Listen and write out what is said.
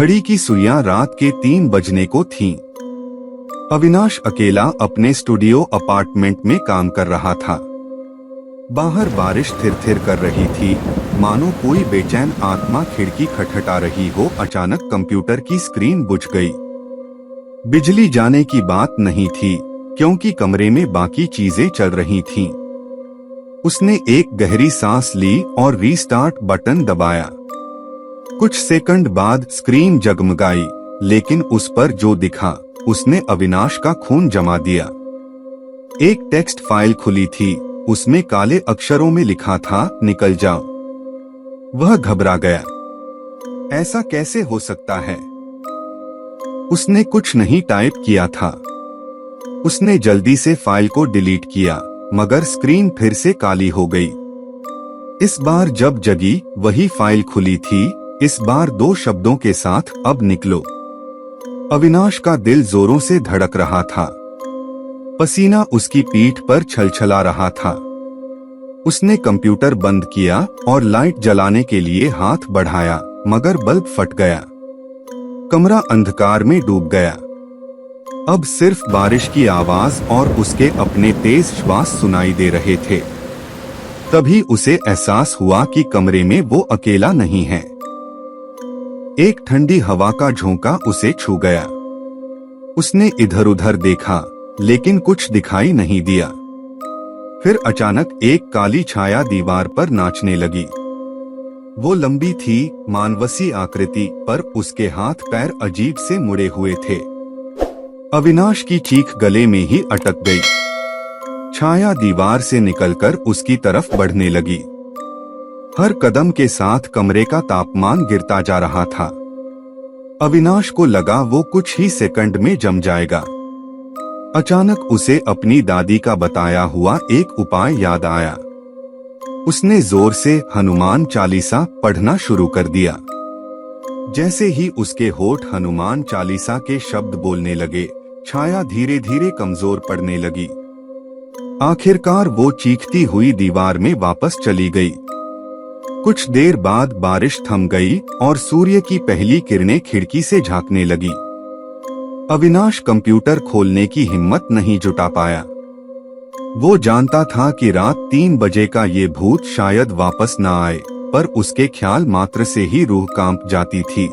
घड़ी की सुइयां रात के 3 बजने को थीं। अविनाश अकेला अपने स्टूडियो अपार्टमेंट में काम कर रहा था। बाहर बारिश थिर-थिर कर रही थी, मानो कोई बेचैन आत्मा खिड़की खटखटा रही हो। अचानक कंप्यूटर की स्क्रीन बुझ गई। बिजली जाने की बात नहीं थी, क्योंकि कमरे में बाकी चीजें चल रही थीं। उसने एक गहरी सांस ली और रीस्टार्ट बटन दबाया। कुछ सेकंड बाद स्क्रीन जगमगाई, लेकिन उस पर जो दिखा उसने अविनाश का खून जमा दिया। एक टेक्स्ट फाइल खुली थी, उसमें काले अक्षरों में लिखा था, निकल जाओ। वह घबरा गया। ऐसा कैसे हो सकता है? उसने कुछ नहीं टाइप किया था। उसने जल्दी से फाइल को डिलीट किया, मगर स्क्रीन फिर से काली हो गई। इस बार जब जगी, वही फाइल खुली थी, इस बार 2 शब्दों के साथ, अब निकलो। अविनाश का दिल जोरों से धड़क रहा था। पसीना उसकी पीठ पर छलछला रहा था। उसने कंप्यूटर बंद किया और लाइट जलाने के लिए हाथ बढ़ाया, मगर बल्ब फट गया। कमरा अंधकार में डूब गया। अब सिर्फ बारिश की आवाज और उसके अपने तेज श्वास सुनाई दे रहे थे। तभी उसे एहसास हुआ कि कमरे में वो अकेला नहीं है। एक ठंडी हवा का झोंका उसे छू गया। उसने इधर-उधर देखा, लेकिन कुछ दिखाई नहीं दिया। फिर अचानक एक काली छाया दीवार पर नाचने लगी। वो लंबी थी, मानवसी आकृति, पर उसके हाथ पैर अजीब से मुड़े हुए थे। अविनाश की चीख गले में ही अटक गई। छाया दीवार से निकलकर उसकी तरफ बढ़ने लगी। हर कदम के साथ कमरे का तापमान गिरता जा रहा था। अविनाश को लगा वो कुछ ही सेकंड में जम जाएगा। अचानक उसे अपनी दादी का बताया हुआ एक उपाय याद आया। उसने जोर से हनुमान चालीसा पढ़ना शुरू कर दिया। जैसे ही उसके होठ हनुमान चालीसा के शब्द बोलने लगे, छाया धीरे धीरे कमजोर पड़ने लगी। आखिरकार वो चीखती हुई दीवार में वापस चली गई। कुछ देर बाद बारिश थम गई और सूर्य की पहली किरणें खिड़की से झांकने लगी। अविनाश कंप्यूटर खोलने की हिम्मत नहीं जुटा पाया। वो जानता था कि रात 3 बजे का ये भूत शायद वापस न आए, पर उसके ख्याल मात्र से ही रूह कांप जाती थी।